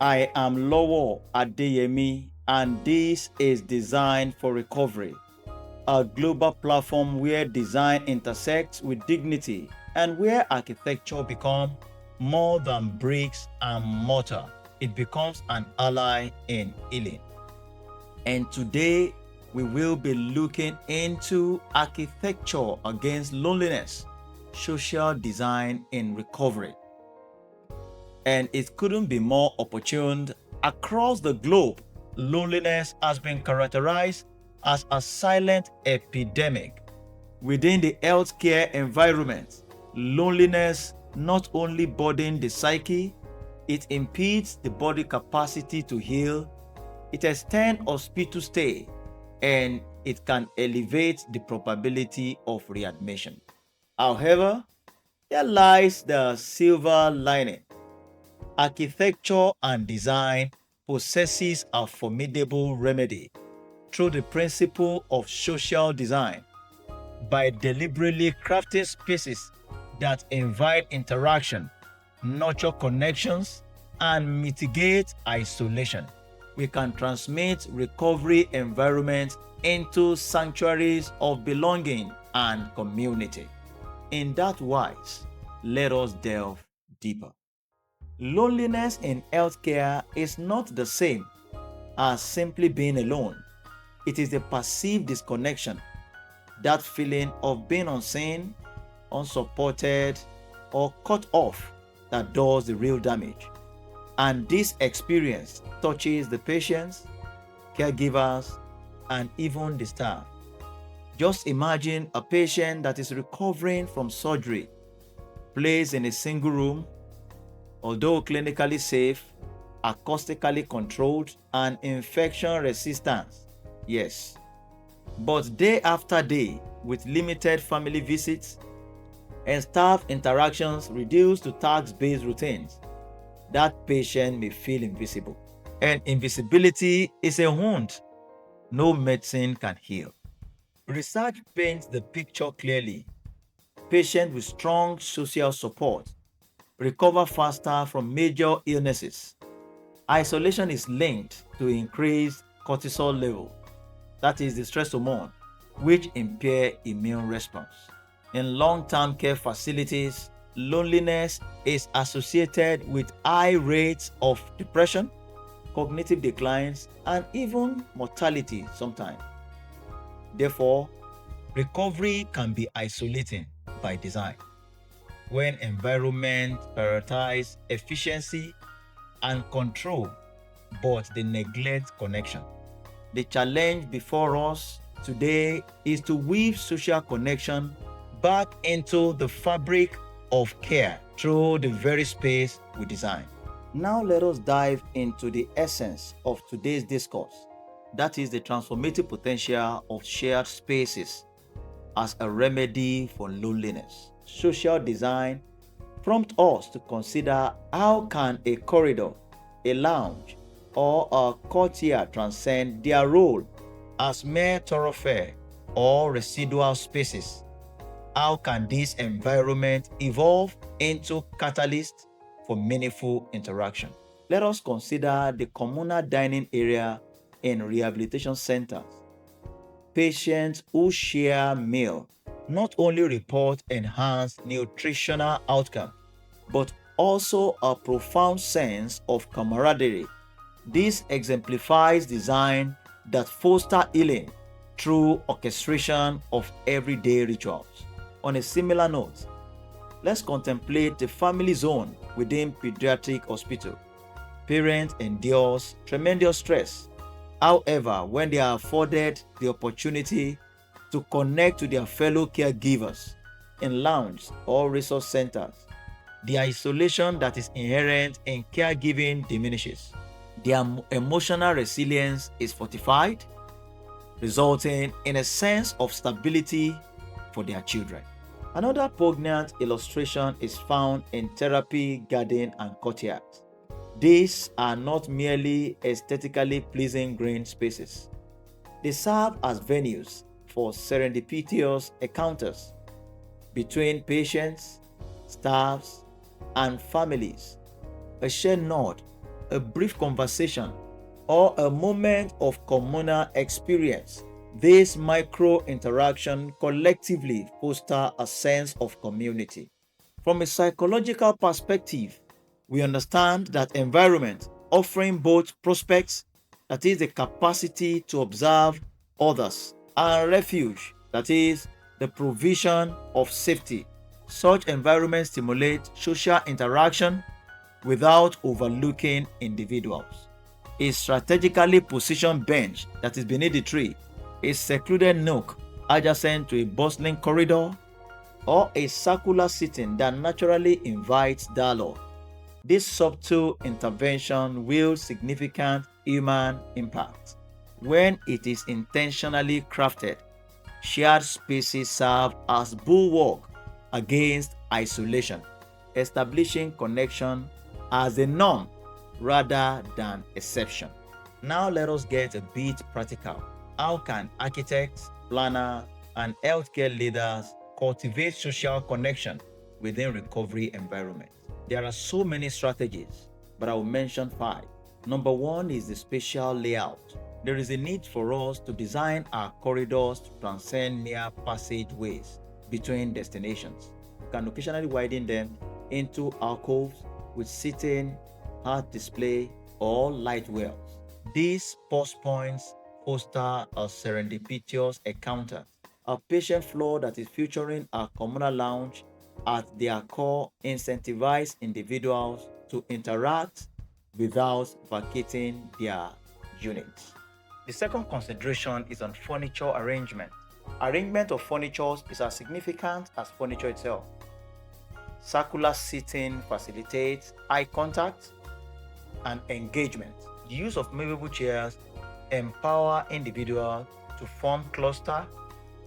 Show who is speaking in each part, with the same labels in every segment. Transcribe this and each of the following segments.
Speaker 1: I am Lowo Adeyemi, and this is Design for Recovery, a global platform where design intersects with dignity and where architecture becomes more than bricks and mortar. It becomes an ally in healing. And today, we will be looking into architecture against loneliness, social design in recovery. And it couldn't be more opportune. Across the globe, loneliness has been characterized as a silent epidemic. Within the healthcare environment, loneliness not only burdens the psyche, it impedes the body capacity to heal, it extends hospital stay, and it can elevate the probability of readmission. However, there lies the silver lining. Architecture and design possesses a formidable remedy through the principle of social design by deliberately crafting spaces that invite interaction, nurture connections, and mitigate isolation. We can transmit recovery environments into sanctuaries of belonging and community. In that wise, let us delve deeper. Loneliness in healthcare is not the same as simply being alone. It is the perceived disconnection, that feeling of being unseen, unsupported, or cut off that does the real damage. And this experience touches the patients, caregivers, and even the staff. Just imagine a patient that is recovering from surgery, placed in a single room, although clinically safe, acoustically controlled, and infection resistant. Yes. But day after day, with limited family visits and staff interactions reduced to task-based routines, that patient may feel invisible. And invisibility is a wound no medicine can heal. Research paints the picture clearly. Patients with strong social support recover faster from major illnesses. Isolation is linked to increased cortisol level, that is the stress hormone, which impair immune response. In long-term care facilities, loneliness is associated with high rates of depression, cognitive declines, and even mortality sometimes. Therefore, recovery can be isolating by design. When environment prioritize efficiency and control, but they neglect connection. The challenge before us today is to weave social connection back into the fabric of care through the very space we design. Now let us dive into the essence of today's discourse. That is the transformative potential of shared spaces as a remedy for loneliness. Social design prompts us to consider how can a corridor, a lounge, or a courtyard transcend their role as mere thoroughfare or residual spaces. How can this environment evolve into catalyst for meaningful interaction? Let us consider the communal dining area in rehabilitation centers. Patients who share meal not only report enhanced nutritional outcome, but also a profound sense of camaraderie. This exemplifies design that fosters healing through orchestration of everyday rituals. On a similar note, let's contemplate the family zone within pediatric hospital. Parents endure tremendous stress. However, when they are afforded the opportunity to connect to their fellow caregivers in lounge or resource centers, the isolation that is inherent in caregiving diminishes. Their emotional resilience is fortified, resulting in a sense of stability for their children. Another poignant illustration is found in therapy garden and courtyards. These are not merely aesthetically pleasing green spaces. They serve as venues for serendipitous encounters between patients, staffs, and families. A shared nod, a brief conversation, or a moment of communal experience. This micro interaction collectively foster a sense of community. From a psychological perspective, we understand that environment offering both prospects, that is the capacity to observe others, and refuge, that is the provision of safety. Such environments stimulate social interaction without overlooking individuals. A strategically positioned bench that is beneath the tree, a secluded nook adjacent to a bustling corridor, or a circular seating that naturally invites dialogue. This subtle intervention wields significant human impact. When it is intentionally crafted, shared spaces serve as bulwark against isolation, establishing connection as the norm rather than exception. Now let us get a bit practical. How can architects, planners, and healthcare leaders cultivate social connection within recovery environments? There are so many strategies, but I will mention 5. Number 1 is the spatial layout. There is a need for us to design our corridors to transcend mere passageways between destinations. We can occasionally widen them into alcoves with seating, art display, or light wells. These pause points foster a serendipitous encounter. A patient floor that is featuring a communal lounge at their core incentivize individuals to interact without vacating their units. The second consideration is on furniture arrangement. Arrangement of furniture is as significant as furniture itself. Circular seating facilitates eye contact and engagement. The use of movable chairs empower individuals to form cluster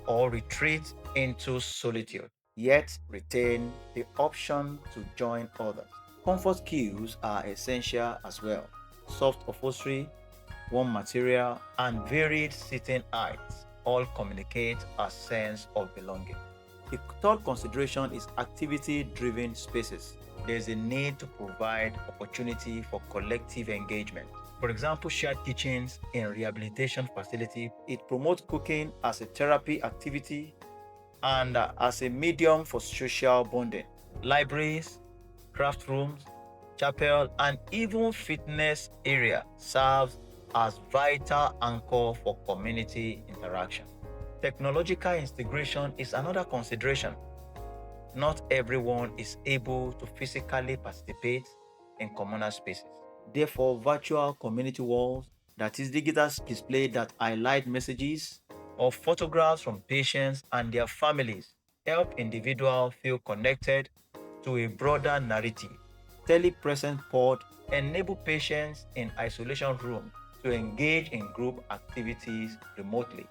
Speaker 1: or retreat into solitude, yet retain the option to join others. Comfort cues are essential as well. Soft upholstery, warm material, and varied seating heights all communicate a sense of belonging. The third consideration is activity-driven spaces. There is a need to provide opportunity for collective engagement. For example, shared kitchens in rehabilitation facility, it promotes cooking as a therapy activity and as a medium for social bonding. Libraries, craft rooms, chapel, and even fitness area serves as vital anchor for community interaction. Technological integration is another consideration. Not everyone is able to physically participate in communal spaces. Therefore, virtual community walls, that is digital display that highlight messages or photographs from patients and their families, help individuals feel connected to a broader narrative. Telepresence pod enable patients in isolation rooms to engage in group activities remotely.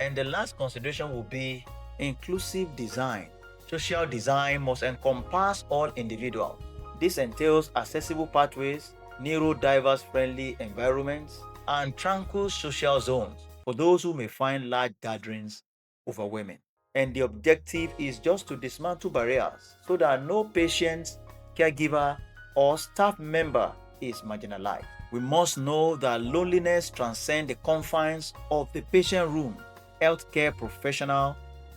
Speaker 1: And the last consideration will be inclusive design. Social design must encompass all individuals. This entails accessible pathways, neurodiverse friendly environments, and tranquil social zones for those who may find large gatherings overwhelming. And the objective is just to dismantle barriers so that no patient, caregiver, or staff member is marginalized. We must know that loneliness transcends the confines of the patient room. Healthcare professional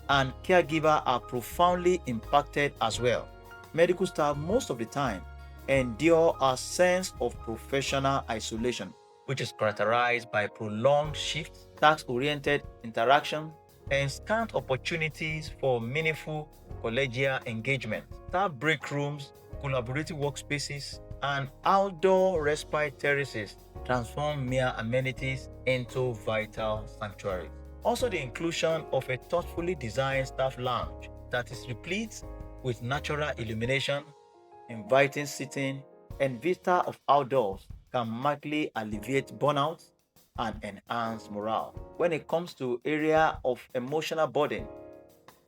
Speaker 1: and caregiver are profoundly impacted as well. Medical staff most of the time endure a sense of professional isolation, which is characterized by prolonged shifts, task-oriented interaction, and scant opportunities for meaningful collegial engagement. Staff break rooms, collaborative workspaces, and outdoor respite terraces transform mere amenities into vital sanctuaries. Also, the inclusion of a thoughtfully designed staff lounge that is replete with natural illumination, inviting seating, and vista of outdoors can markedly alleviate burnout and enhance morale. When it comes to area of emotional burden,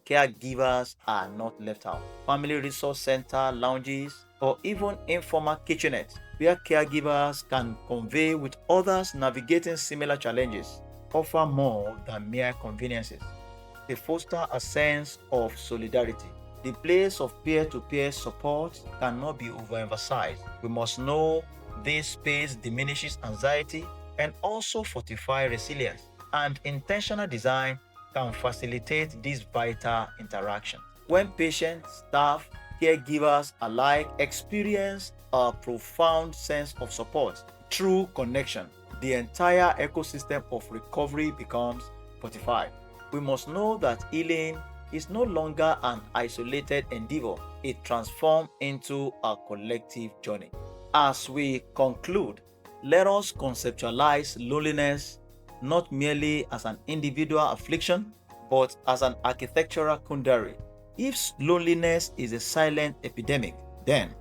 Speaker 1: caregivers are not left out. Family resource center lounges or even informal kitchenettes where caregivers can convey with others navigating similar challenges offer more than mere conveniences. They foster a sense of solidarity. The place of peer-to-peer support cannot be overemphasized. We must know This space diminishes anxiety and also fortify resilience, and intentional design can facilitate this vital interaction. When patients, staff, caregivers alike experience a profound sense of support through connection, the entire ecosystem of recovery becomes fortified. We must know that healing is no longer an isolated endeavor, it transforms into a collective journey. As we conclude, let us conceptualize loneliness not merely as an individual affliction, but as an architectural quandary. If loneliness is a silent epidemic, then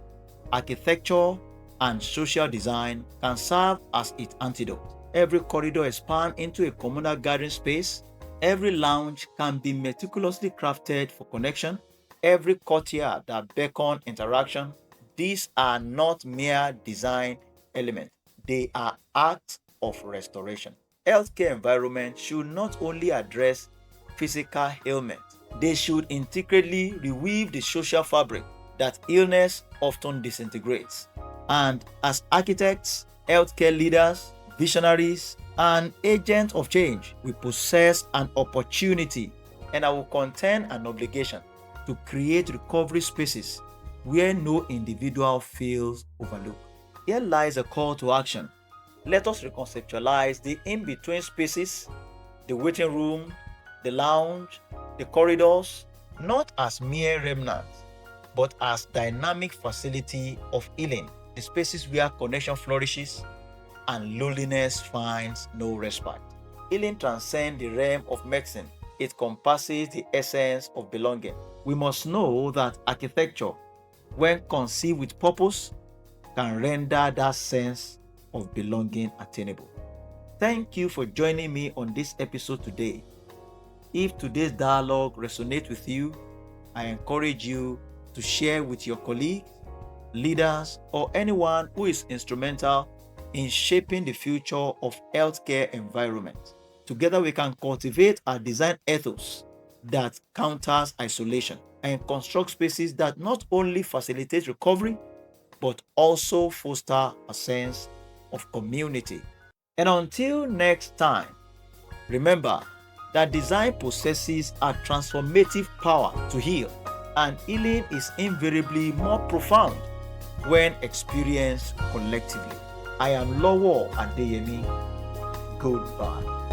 Speaker 1: architecture and social design can serve as its antidote. Every corridor expands into a communal gathering space. Every lounge can be meticulously crafted for connection. Every courtyard that beckons interaction. These are not mere design elements, they are acts of restoration. Healthcare environments should not only address physical ailments, they should intricately reweave the social fabric that illness often disintegrates. And as architects, healthcare leaders, visionaries, and agents of change, we possess an opportunity and I will contend an obligation to create recovery spaces where no individual feels overlooked. Here lies a call to action. Let us reconceptualize the in-between spaces, the waiting room, the lounge, the corridors, not as mere remnants, but as dynamic facility of healing, the spaces where connection flourishes and loneliness finds no respite. Healing transcends the realm of medicine. It compasses the essence of belonging. We must know that architecture, when conceived with purpose, can render that sense of belonging attainable. Thank you for joining me on this episode today. If today's dialogue resonates with you, I encourage you to share with your colleagues, leaders, or anyone who is instrumental in shaping the future of healthcare environment. Together we can cultivate a design ethos that counters isolation and construct spaces that not only facilitate recovery, but also foster a sense of community. And until next time, remember that design possesses a transformative power to heal, and healing is invariably more profound when experienced collectively. I am Lowo Adeyemi. Goodbye.